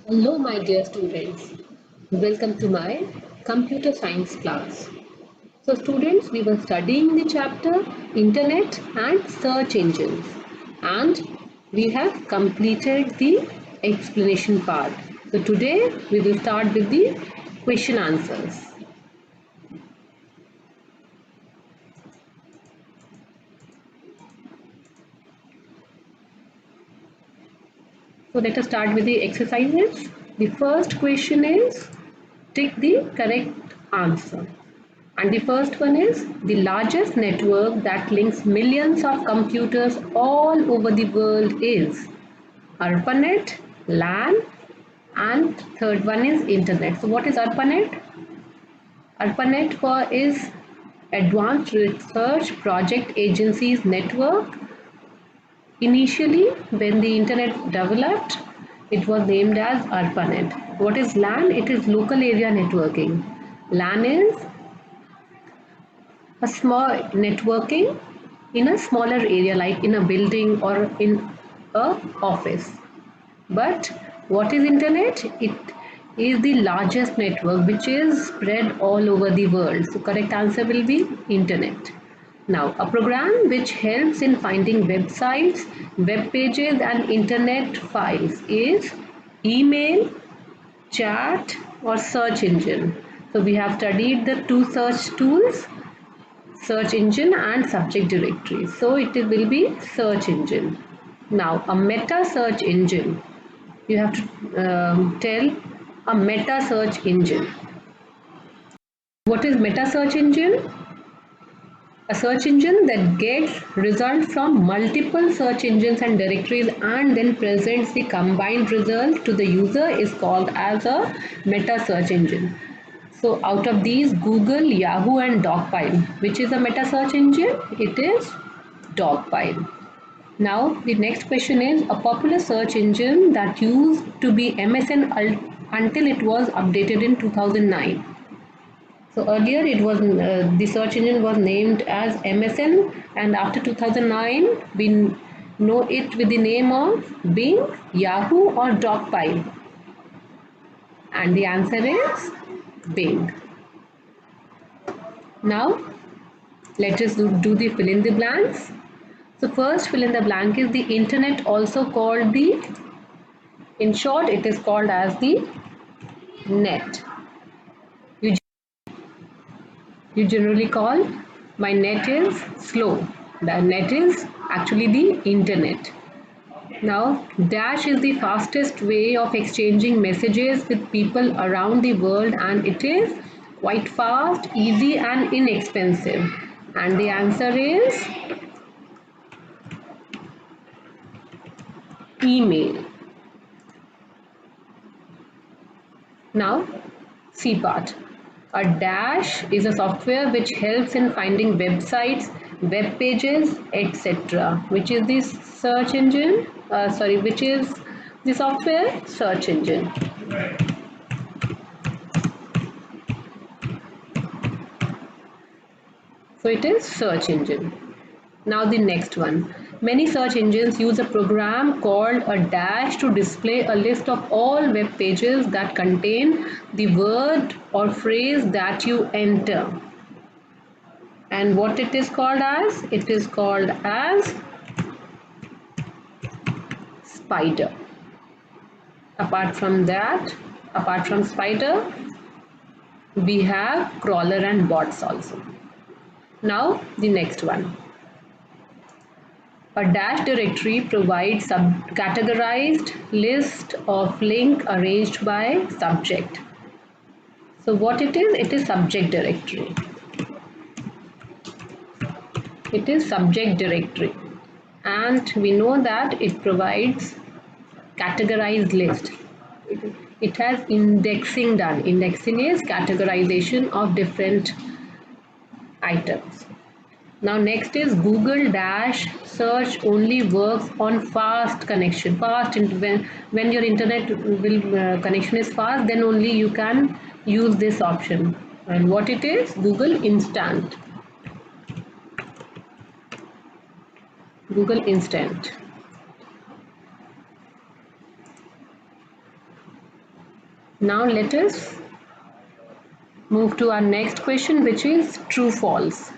Hello, my dear students. Welcome to my computer science class. So, students, we were studying the chapter Internet and Search Engines, and we have completed the explanation part. So, today we will start with the question answers. So, let us start with the exercises. The first question is tick the correct answer. And the first one is the largest network that links millions of computers all over the world is ARPANET, LAN, and third one is Internet. So what is ARPANET? ARPANET is Advanced Research Project Agency's network. Initially, when the Internet developed, it was named as ARPANET. What is LAN? It is local area networking. LAN is a small networking in a smaller area like in a building or in a office. But what is internet? It is the largest network which is spread all over the world. So correct answer will be internet. Now a program which helps in finding websites, web pages and internet files is email, chat or search engine. So we have studied the two search tools, search engine and subject directory. So it will be search engine. Now a meta search engine. You have to tell a meta search engine. What is meta search engine? A search engine that gets results from multiple search engines and directories and then presents the combined result to the user is called as a meta search engine. So out of these, Google, Yahoo and Dogpile, which is a meta search engine? It is Dogpile. Now the next question is a popular search engine that used to be MSN until it was updated in 2009. So earlier it was the search engine was named as MSN and after 2009 we know it with the name of Bing, Yahoo or Dogpile. And the answer is Bing. Now let us do the fill in the blanks. So first fill in the blank is the internet, also called the, in short it is called as the net. You, you generally call my net is slow. The net is actually the internet. Now dash is the fastest way of exchanging messages with people around the world and it is quite fast, easy and inexpensive. And the answer is email. Now, C part. A dash is a software which helps in finding websites, web pages, etc. Which is the search engine? Which is the software? Search engine. So it is search engine. Now the next one. Many search engines use a program called a dash to display a list of all web pages that contain the word or phrase that you enter. And what it is called as? It is called as spider. Apart from that, apart from spider, we have crawler and bots also. Now the next one. A dash directory provides a categorized list of link arranged by subject. So what it is? It is subject directory. It is subject directory. And we know that it provides categorized list. It has indexing done. Indexing is categorization of different items. Now next is Google Dash search only works on fast connection. When your internet connection is fast, then only you can use this option. And what it is? Google Instant. Google Instant. Now let us move to our next question, which is true false.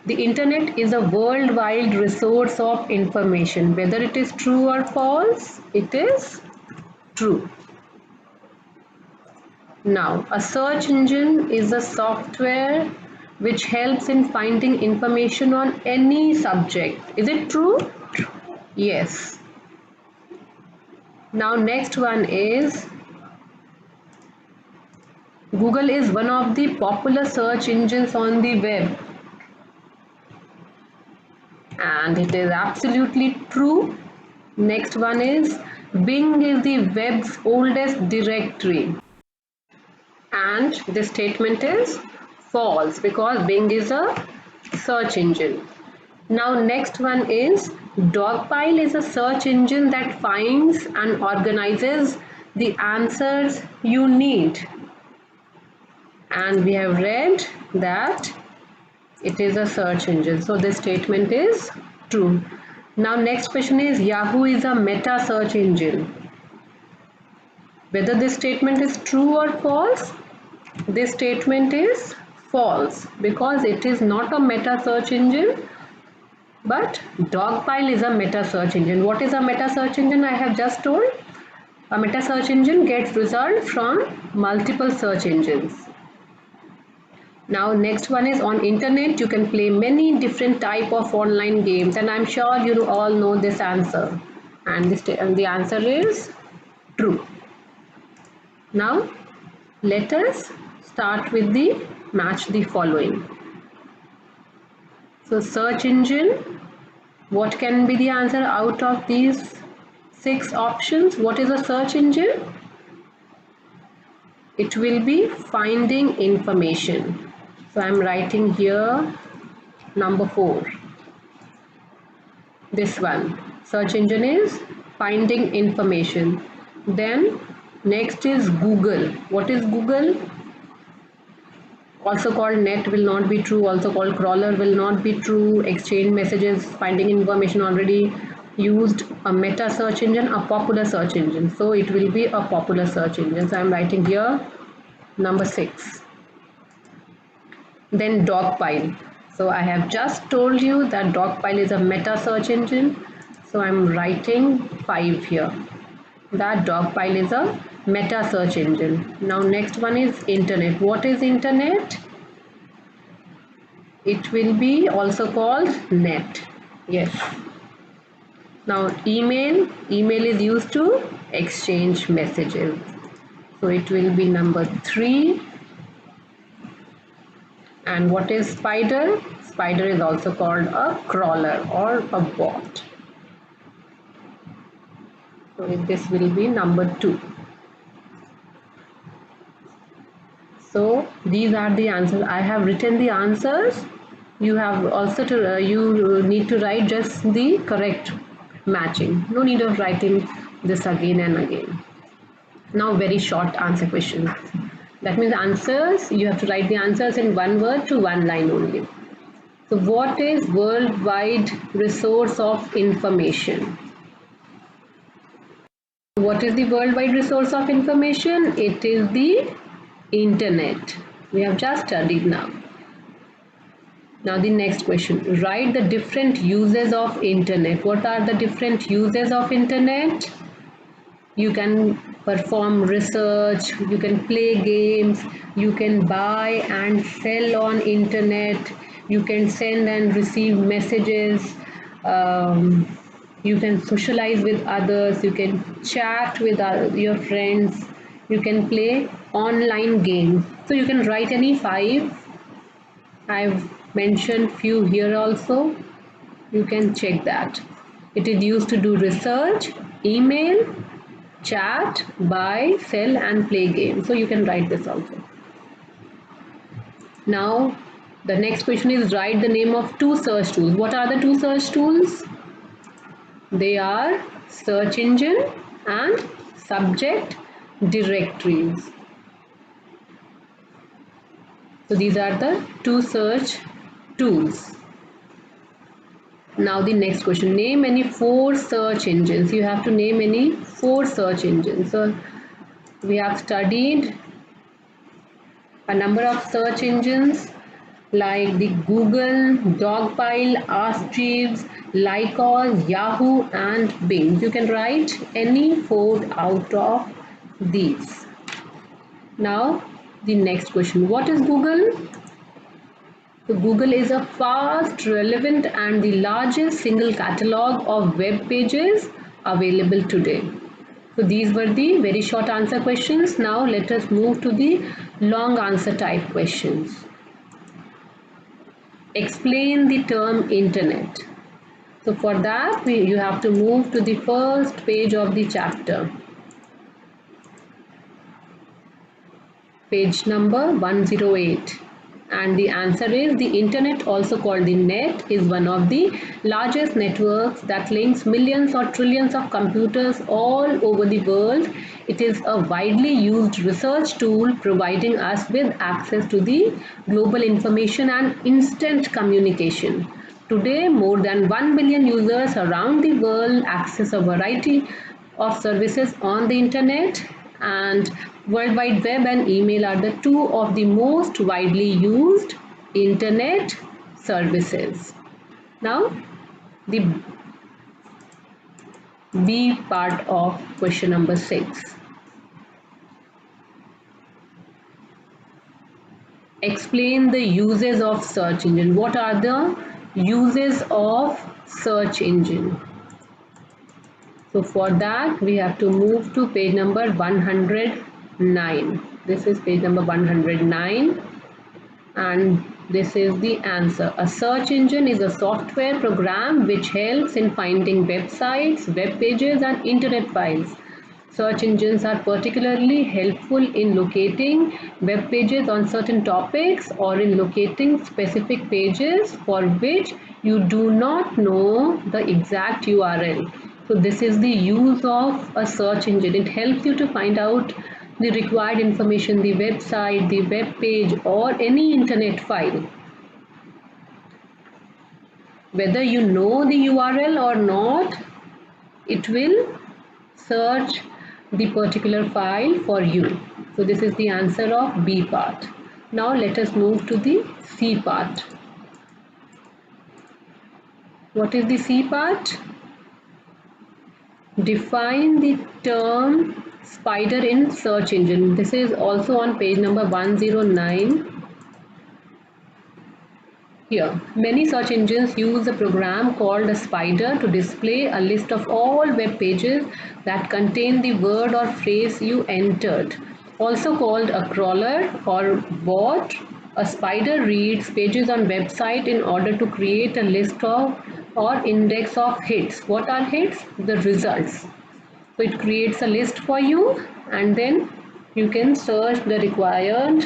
The internet is a worldwide resource of information. Whether it is true or false, it is true. Now, a search engine is a software which helps in finding information on any subject. Is it true? Yes. Now, next one is Google is one of the popular search engines on the web. And it is absolutely true. Next one is Bing is the web's oldest directory. And this statement is false because Bing is a search engine. Now next one is Dogpile is a search engine that finds and organizes the answers you need. And we have read that it is a search engine. So this statement is true. Now next question is Yahoo is a meta search engine. Whether this statement is true or false? This statement is false because it is not a meta search engine, but Dogpile is a meta search engine. What is a meta search engine? I have just told. A meta search engine gets results from multiple search engines. Now next one is on internet you can play many different type of online games, and I'm sure you all know this answer, and the answer is true. Now let us start with the match the following. So search engine, what can be the answer out of these 6 options? What is a search engine? It will be finding information. So I'm writing here number 4. This one. Search engine is finding information. Then next is Google. What is Google? Also called net will not be true. Also called crawler will not be true. Exchange messages, finding information already used. A meta search engine, a popular search engine. So it will be a popular search engine. So I'm writing here number 6. Then Dogpile. So I have just told you that Dogpile is a meta search engine. So I'm writing 5 here. That Dogpile is a meta search engine. Now next one is internet. What is internet? It will be also called net. Yes. Now email is used to exchange messages. So it will be number 3. And what is spider? Spider is also called a crawler or a bot. So this will be number 2. So these are the answers. I have written the answers. You have also to you need to write just the correct matching. No need of writing this again and again. Now very short answer questions. That means answers, you have to write the answers in 1 word to 1 line only. So what is worldwide resource of information? What is the worldwide resource of information? It is the internet. We have just studied now. Now the next question. Write the different uses of internet. What are the different uses of internet? You can perform research, you can play games, you can buy and sell on internet, you can send and receive messages, you can socialize with others, you can chat with your friends, you can play online games. So you can write any 5. I've mentioned few here also. You can check that. It is used to do research, email, chat, buy, sell and play games. So you can write this also. Now the next question is write the name of 2 search tools. What are the 2 search tools? They are search engine and subject directories. So these are the 2 search tools. Now the next question, name any 4 search engines. You have to name any 4 search engines. So We have studied a number of search engines like the Google, Dogpile, Ask Jeeves, Lycos, Yahoo and Bing. You can write any 4 out of these. Now the next question, what is Google? So Google is a fast, relevant and the largest single catalog of web pages available today. So these were the very short answer questions. Now let us move to the long answer type questions. Explain the term internet. So for that you have to move to the first page of the chapter. Page number 108. And the answer is the internet, also called the net, is one of the largest networks that links millions or trillions of computers all over the world. It is a widely used research tool providing us with access to the global information and instant communication. Today, more than 1 billion users around the world access a variety of services on the internet, and World Wide Web and email are the two of the most widely used internet services. Now, the B part of question number 6. Explain the uses of search engine. What are the uses of search engine? So for that we have to move to page number 109. This is page number 109 and this is the answer. A search engine is a software program which helps in finding websites, web pages and internet files. Search engines are particularly helpful in locating web pages on certain topics or in locating specific pages for which you do not know the exact URL. So this is the use of a search engine. It helps you to find out the required information, the website, the web page or any internet file. Whether you know the URL or not, it will search the particular file for you. So this is the answer of B part. Now let us move to the C part. What is the C part? Define the term spider in search engine. This is also on page number 109. Here, many search engines use a program called a spider to display a list of all web pages that contain the word or phrase you entered. Also called a crawler or bot, a spider reads pages on website in order to create a list of or index of hits. What are hits? The results. So it creates a list for you and then you can search the required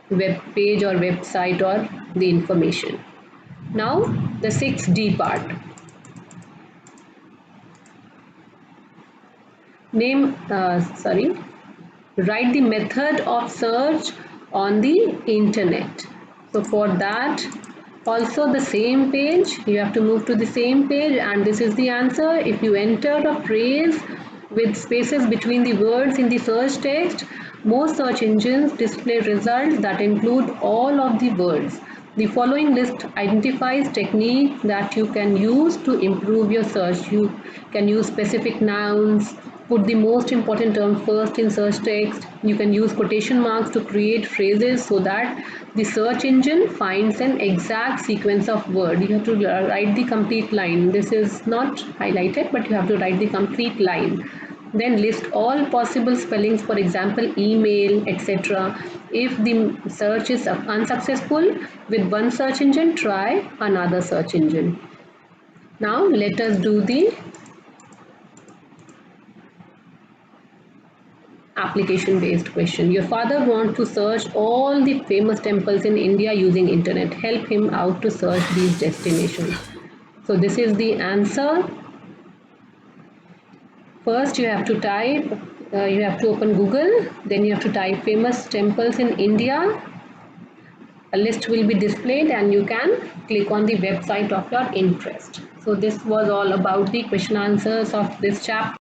web page or website or the information. Now the 6D part. Write the method of search on the internet. So for that also the same page, you have to move to the same page and this is the answer. If you enter a phrase with spaces between the words in the search text, most search engines display results that include all of the words. The following list identifies techniques that you can use to improve your search. You can use specific nouns, put the most important term first in search text. You can use quotation marks to create phrases so that the search engine finds an exact sequence of words. You have to write the complete line. This is not highlighted, but you have to write the complete line. Then list all possible spellings, for example, email, etc. If the search is unsuccessful with one search engine, try another search engine. Now let us do the application based question. Your father wants to search all the famous temples in India using internet. Help him out to search these destinations. So this is the answer. First you have to type, you have to open Google, then you have to type famous temples in India. A list will be displayed and you can click on the website of your interest. So this was all about the question answers of this chapter.